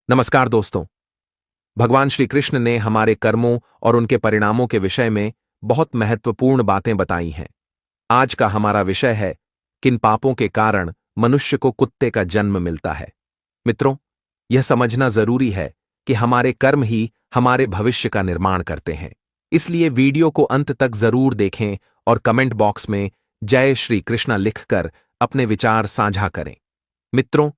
नमस्कार दोस्तों। भगवान श्री कृष्ण ने हमारे कर्मों और उनके परिणामों के विषय में बहुत महत्वपूर्ण बातें बताई हैं। आज का हमारा विषय है किन पापों के कारण मनुष्य को कुत्ते का जन्म मिलता है। मित्रों, यह समझना जरूरी है कि हमारे कर्म ही हमारे भविष्य का निर्माण करते हैं। इसलिए वीडियो को अंत तक जरूर देखें और कमेंट बॉक्स में जय श्री कृष्णा लिखकर अपने विचार साझा करें। मित्रों,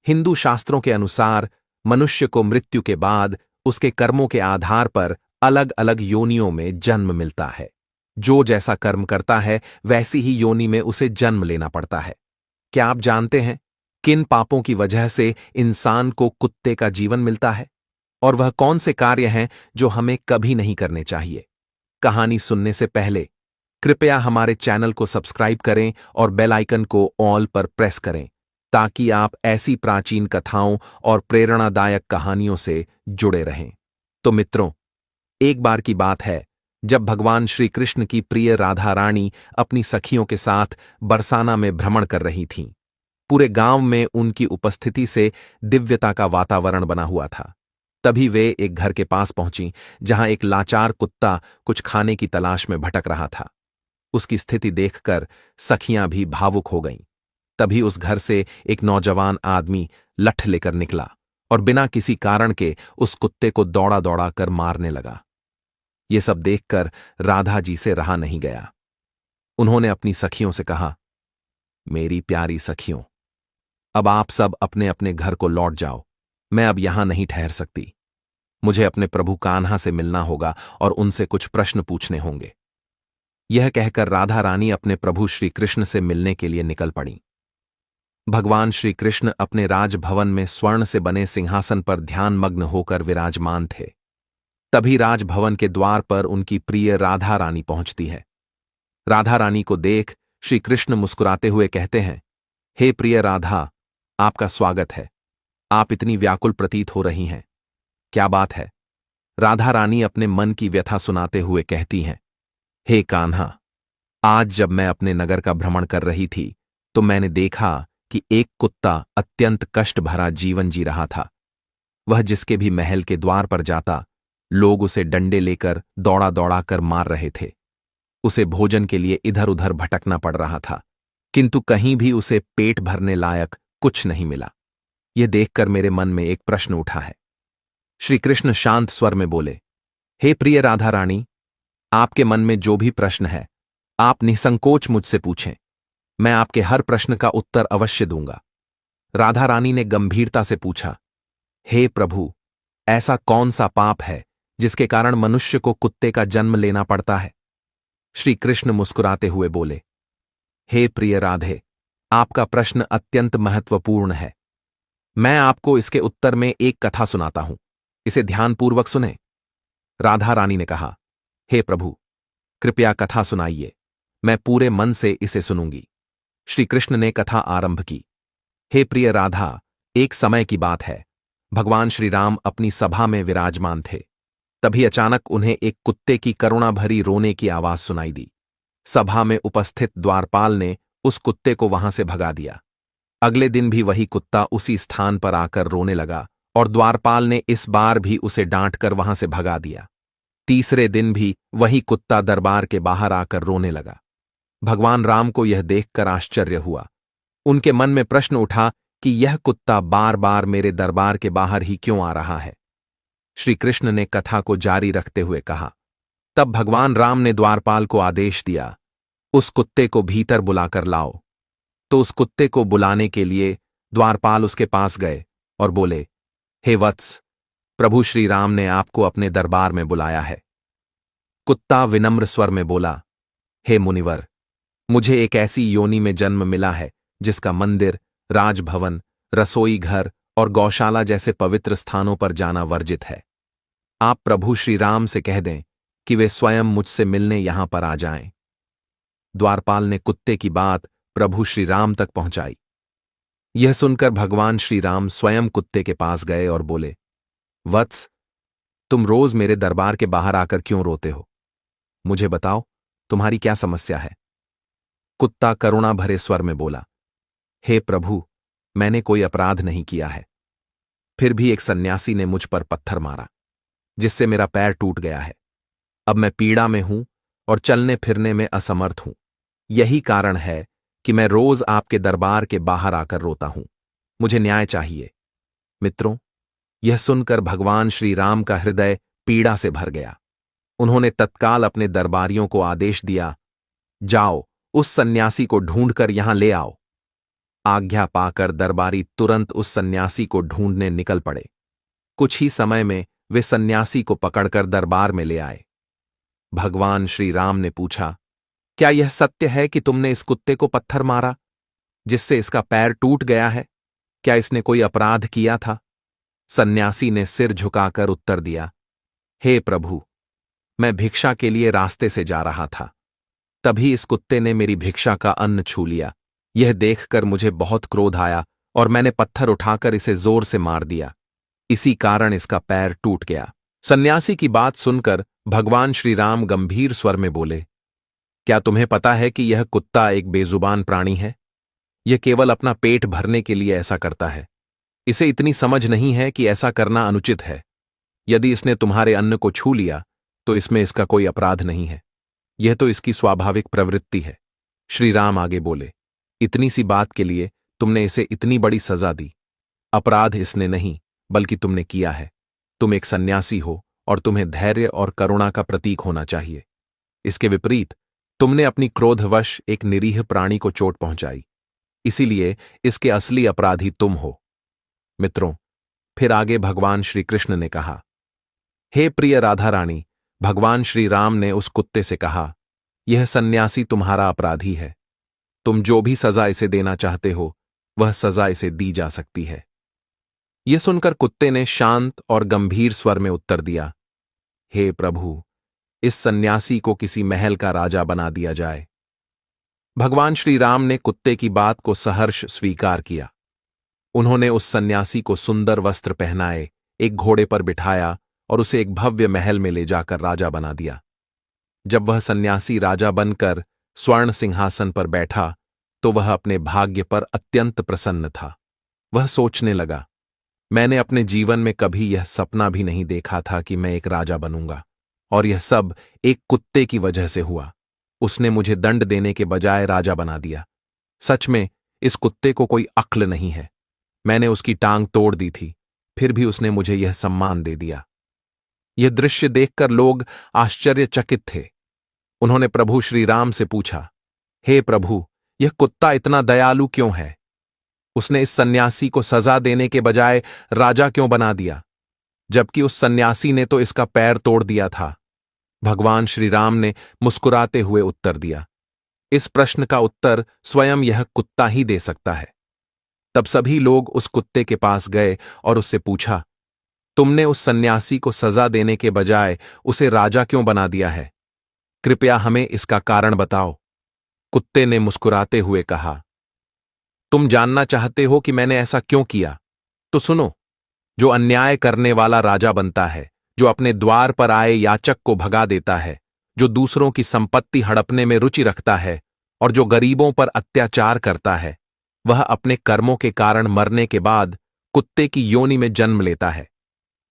हिंदू शास्त्रों के अनुसार मनुष्य को मृत्यु के बाद उसके कर्मों के आधार पर अलग अलग योनियों में जन्म मिलता है। जो जैसा कर्म करता है वैसी ही योनि में उसे जन्म लेना पड़ता है। क्या आप जानते हैं किन पापों की वजह से इंसान को कुत्ते का जीवन मिलता है और वह कौन से कार्य हैं जो हमें कभी नहीं करने चाहिए? कहानी सुनने से पहले कृपया हमारे चैनल को सब्सक्राइब करें और बेल आइकन को ऑल पर प्रेस करें ताकि आप ऐसी प्राचीन कथाओं और प्रेरणादायक कहानियों से जुड़े रहें। तो मित्रों, एक बार की बात है जब भगवान श्री कृष्ण की प्रिय राधा रानी अपनी सखियों के साथ बरसाना में भ्रमण कर रही थीं। पूरे गांव में उनकी उपस्थिति से दिव्यता का वातावरण बना हुआ था। तभी वे एक घर के पास पहुंची जहां एक लाचार कुत्ता कुछ खाने की तलाश में भटक रहा था। उसकी स्थिति देखकर सखियां भी भावुक हो गईं। तभी उस घर से एक नौजवान आदमी लठ लेकर निकला और बिना किसी कारण के उस कुत्ते को दौड़ा दौड़ा कर मारने लगा। ये सब देखकर राधा जी से रहा नहीं गया। उन्होंने अपनी सखियों से कहा, मेरी प्यारी सखियों, अब आप सब अपने अपने घर को लौट जाओ। मैं अब यहां नहीं ठहर सकती। मुझे अपने प्रभु कान्हा से मिलना होगा और उनसे कुछ प्रश्न पूछने होंगे। यह कहकर राधा रानी अपने प्रभु श्री कृष्ण से मिलने के लिए निकल पड़ी। भगवान श्री कृष्ण अपने राजभवन में स्वर्ण से बने सिंहासन पर ध्यानमग्न होकर विराजमान थे। तभी राजभवन के द्वार पर उनकी प्रिय राधा रानी पहुंचती है। राधा रानी को देख श्री कृष्ण मुस्कुराते हुए कहते हैं, हे प्रिय राधा, आपका स्वागत है। आप इतनी व्याकुल प्रतीत हो रही हैं। क्या बात है? राधा रानी अपने मन की व्यथा सुनाते हुए कहती हैं, हे कान्हा, आज जब मैं अपने नगर का भ्रमण कर रही थी तो मैंने देखा कि एक कुत्ता अत्यंत कष्ट भरा जीवन जी रहा था। वह जिसके भी महल के द्वार पर जाता, लोग उसे डंडे लेकर दौड़ा दौड़ा कर मार रहे थे। उसे भोजन के लिए इधर उधर भटकना पड़ रहा था, किंतु कहीं भी उसे पेट भरने लायक कुछ नहीं मिला। यह देखकर मेरे मन में एक प्रश्न उठा है। श्री कृष्ण शांत स्वर में बोले, हे प्रिय राधा रानी, आपके मन में जो भी प्रश्न है आप निसंकोच मुझसे पूछें। मैं आपके हर प्रश्न का उत्तर अवश्य दूंगा। राधा रानी ने गंभीरता से पूछा, हे प्रभु, ऐसा कौन सा पाप है जिसके कारण मनुष्य को कुत्ते का जन्म लेना पड़ता है? श्री कृष्ण मुस्कुराते हुए बोले, हे प्रिय राधे, आपका प्रश्न अत्यंत महत्वपूर्ण है। मैं आपको इसके उत्तर में एक कथा सुनाता हूं। इसे ध्यानपूर्वक सुने। राधा रानी ने कहा, हे प्रभु, कृपया कथा सुनाइए। मैं पूरे मन से इसे सुनूंगी। श्री कृष्ण ने कथा आरंभ की। हे प्रिय राधा, एक समय की बात है। भगवान श्री राम अपनी सभा में विराजमान थे। तभी अचानक उन्हें एक कुत्ते की करुणा भरी रोने की आवाज सुनाई दी। सभा में उपस्थित द्वारपाल ने उस कुत्ते को वहां से भगा दिया। अगले दिन भी वही कुत्ता उसी स्थान पर आकर रोने लगा और द्वारपाल ने इस बार भी उसे डांटकर वहां से भगा दिया। तीसरे दिन भी वही कुत्ता दरबार के बाहर आकर रोने लगा। भगवान राम को यह देखकर आश्चर्य हुआ। उनके मन में प्रश्न उठा कि यह कुत्ता बार बार मेरे दरबार के बाहर ही क्यों आ रहा है। श्री कृष्ण ने कथा को जारी रखते हुए कहा, तब भगवान राम ने द्वारपाल को आदेश दिया, उस कुत्ते को भीतर बुलाकर लाओ। तो उस कुत्ते को बुलाने के लिए द्वारपाल उसके पास गए और बोले, हे वत्स, प्रभु श्री राम ने आपको अपने दरबार में बुलाया है। कुत्ता विनम्र स्वर में बोला, हे मुनिवर, मुझे एक ऐसी योनि में जन्म मिला है जिसका मंदिर, राजभवन, रसोई घर और गौशाला जैसे पवित्र स्थानों पर जाना वर्जित है। आप प्रभु श्री राम से कह दें कि वे स्वयं मुझसे मिलने यहां पर आ जाएं। द्वारपाल ने कुत्ते की बात प्रभु श्री राम तक पहुंचाई। यह सुनकर भगवान श्री राम स्वयं कुत्ते के पास गए और बोले, वत्स, तुम रोज मेरे दरबार के बाहर आकर क्यों रोते हो? मुझे बताओ, तुम्हारी क्या समस्या है? कुत्ता करुणा भरे स्वर में बोला, हे प्रभु, मैंने कोई अपराध नहीं किया है। फिर भी एक सन्यासी ने मुझ पर पत्थर मारा, जिससे मेरा पैर टूट गया है। अब मैं पीड़ा में हूं और चलने फिरने में असमर्थ हूं। यही कारण है कि मैं रोज आपके दरबार के बाहर आकर रोता हूं। मुझे न्याय चाहिए। मित्रों, यह सुनकर भगवान श्री राम का हृदय पीड़ा से भर गया। उन्होंने तत्काल अपने दरबारियों को आदेश दिया, जाओ, उस सन्यासी को ढूंढकर यहां ले आओ। आज्ञा पाकर दरबारी तुरंत उस सन्यासी को ढूंढने निकल पड़े। कुछ ही समय में वे सन्यासी को पकड़कर दरबार में ले आए। भगवान श्री राम ने पूछा, क्या यह सत्य है कि तुमने इस कुत्ते को पत्थर मारा, जिससे इसका पैर टूट गया है? क्या इसने कोई अपराध किया था? सन्यासी ने सिर झुकाकर उत्तर दिया, हे प्रभु, मैं भिक्षा के लिए रास्ते से जा रहा था। तभी इस कुत्ते ने मेरी भिक्षा का अन्न छू लिया। यह देखकर मुझे बहुत क्रोध आया और मैंने पत्थर उठाकर इसे जोर से मार दिया। इसी कारण इसका पैर टूट गया। सन्यासी की बात सुनकर भगवान श्री राम गंभीर स्वर में बोले, क्या तुम्हें पता है कि यह कुत्ता एक बेजुबान प्राणी है? यह केवल अपना पेट भरने के लिए ऐसा करता है। इसे इतनी समझ नहीं है कि ऐसा करना अनुचित है। यदि इसने तुम्हारे अन्न को छू लिया तो इसमें इसका कोई अपराध नहीं है। यह तो इसकी स्वाभाविक प्रवृत्ति है। श्री राम आगे बोले, इतनी सी बात के लिए तुमने इसे इतनी बड़ी सजा दी। अपराध इसने नहीं बल्कि तुमने किया है। तुम एक सन्यासी हो और तुम्हें धैर्य और करुणा का प्रतीक होना चाहिए। इसके विपरीत तुमने अपनी क्रोधवश एक निरीह प्राणी को चोट पहुंचाई, इसीलिए इसके असली अपराधी तुम हो। मित्रों, फिर आगे भगवान श्री कृष्ण ने कहा, हे प्रिय राधा रानी, भगवान श्री राम ने उस कुत्ते से कहा, यह सन्यासी तुम्हारा अपराधी है। तुम जो भी सजा इसे देना चाहते हो वह सजा इसे दी जा सकती है। यह सुनकर कुत्ते ने शांत और गंभीर स्वर में उत्तर दिया, हे प्रभु, इस सन्यासी को किसी महल का राजा बना दिया जाए। भगवान श्री राम ने कुत्ते की बात को सहर्ष स्वीकार किया। उन्होंने उस सन्यासी को सुंदर वस्त्र पहनाए, एक घोड़े पर बिठाया और उसे एक भव्य महल में ले जाकर राजा बना दिया। जब वह सन्यासी राजा बनकर स्वर्ण सिंहासन पर बैठा तो वह अपने भाग्य पर अत्यंत प्रसन्न था। वह सोचने लगा, मैंने अपने जीवन में कभी यह सपना भी नहीं देखा था कि मैं एक राजा बनूंगा, और यह सब एक कुत्ते की वजह से हुआ। उसने मुझे दंड देने के बजाय राजा बना दिया। सच में इस कुत्ते को कोई अक्ल नहीं है। मैंने उसकी टांग तोड़ दी थी, फिर भी उसने मुझे यह सम्मान दे दिया। यह दृश्य देखकर लोग आश्चर्यचकित थे। उन्होंने प्रभु श्री राम से पूछा, हे प्रभु, यह कुत्ता इतना दयालु क्यों है? उसने इस सन्यासी को सजा देने के बजाय राजा क्यों बना दिया, जबकि उस सन्यासी ने तो इसका पैर तोड़ दिया था? भगवान श्री राम ने मुस्कुराते हुए उत्तर दिया, इस प्रश्न का उत्तर स्वयं यह कुत्ता ही दे सकता है। तब सभी लोग उस कुत्ते के पास गए और उससे पूछा, तुमने उस सन्यासी को सजा देने के बजाय उसे राजा क्यों बना दिया है? कृपया हमें इसका कारण बताओ। कुत्ते ने मुस्कुराते हुए कहा, तुम जानना चाहते हो कि मैंने ऐसा क्यों किया? तो सुनो, जो अन्याय करने वाला राजा बनता है, जो अपने द्वार पर आए याचक को भगा देता है, जो दूसरों की संपत्ति हड़पने में रुचि रखता है और जो गरीबों पर अत्याचार करता है, वह अपने कर्मों के कारण मरने के बाद कुत्ते की योनि में जन्म लेता है।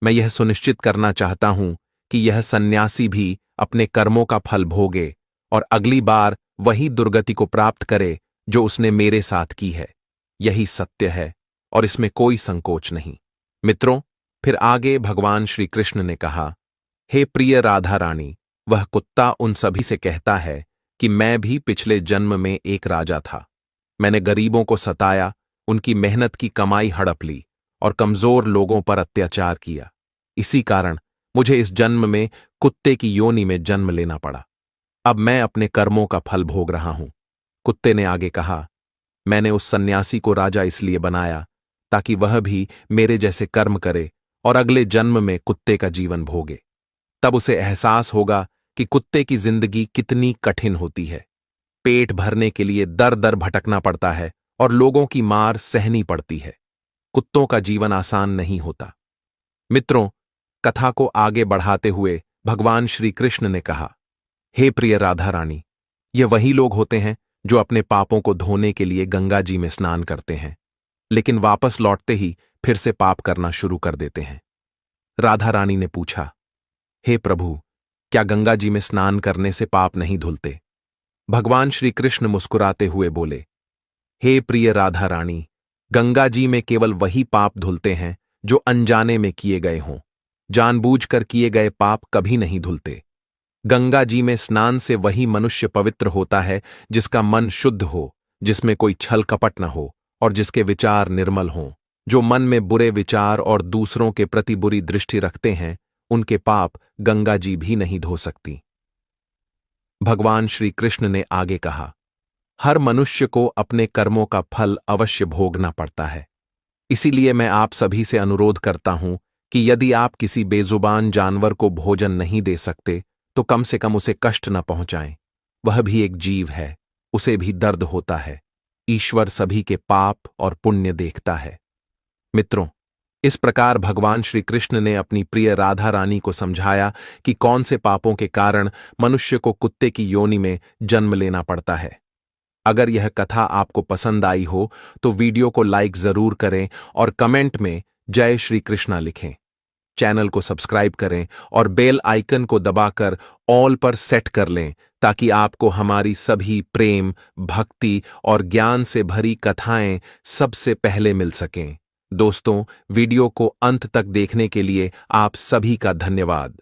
मैं यह सुनिश्चित करना चाहता हूं कि यह सन्यासी भी अपने कर्मों का फल भोगे और अगली बार वही दुर्गति को प्राप्त करे जो उसने मेरे साथ की है। यही सत्य है और इसमें कोई संकोच नहीं। मित्रों, फिर आगे भगवान श्री कृष्ण ने कहा, हे प्रिय राधा रानी, वह कुत्ता उन सभी से कहता है कि मैं भी पिछले जन्म में एक राजा था। मैंने गरीबों को सताया, उनकी मेहनत की कमाई हड़प ली और कमजोर लोगों पर अत्याचार किया। इसी कारण मुझे इस जन्म में कुत्ते की योनि में जन्म लेना पड़ा। अब मैं अपने कर्मों का फल भोग रहा हूं। कुत्ते ने आगे कहा, मैंने उस सन्यासी को राजा इसलिए बनाया ताकि वह भी मेरे जैसे कर्म करे और अगले जन्म में कुत्ते का जीवन भोगे। तब उसे एहसास होगा कि कुत्ते की जिंदगी कितनी कठिन होती है। पेट भरने के लिए दर दर भटकना पड़ता है और लोगों की मार सहनी पड़ती है। कुत्तों का जीवन आसान नहीं होता। मित्रों, कथा को आगे बढ़ाते हुए भगवान श्री कृष्ण ने कहा, हे प्रिय राधा रानी, ये वही लोग होते हैं जो अपने पापों को धोने के लिए गंगा जी में स्नान करते हैं, लेकिन वापस लौटते ही फिर से पाप करना शुरू कर देते हैं। राधा रानी ने पूछा, हे प्रभु, क्या गंगा जी में स्नान करने से पाप नहीं धुलते? भगवान श्री कृष्ण मुस्कुराते हुए बोले, हे प्रिय राधा रानी, गंगा जी में केवल वही पाप धुलते हैं जो अनजाने में किए गए हों। जानबूझकर किए गए पाप कभी नहीं धुलते। गंगा जी में स्नान से वही मनुष्य पवित्र होता है जिसका मन शुद्ध हो, जिसमें कोई छल कपट न हो और जिसके विचार निर्मल हों। जो मन में बुरे विचार और दूसरों के प्रति बुरी दृष्टि रखते हैं, उनके पाप गंगा जी भी नहीं धो सकती। भगवान श्री कृष्ण ने आगे कहा, हर मनुष्य को अपने कर्मों का फल अवश्य भोगना पड़ता है। इसीलिए मैं आप सभी से अनुरोध करता हूं कि यदि आप किसी बेजुबान जानवर को भोजन नहीं दे सकते तो कम से कम उसे कष्ट न पहुंचाएं। वह भी एक जीव है, उसे भी दर्द होता है। ईश्वर सभी के पाप और पुण्य देखता है। मित्रों, इस प्रकार भगवान श्री कृष्ण ने अपनी प्रिय राधा रानी को समझाया कि कौन से पापों के कारण मनुष्य को कुत्ते की योनि में जन्म लेना पड़ता है। अगर यह कथा आपको पसंद आई हो तो वीडियो को लाइक जरूर करें और कमेंट में जय श्री कृष्णा लिखें। चैनल को सब्सक्राइब करें और बेल आइकन को दबाकर ऑल पर सेट कर लें ताकि आपको हमारी सभी प्रेम, भक्ति और ज्ञान से भरी कथाएं सबसे पहले मिल सकें। दोस्तों, वीडियो को अंत तक देखने के लिए आप सभी का धन्यवाद।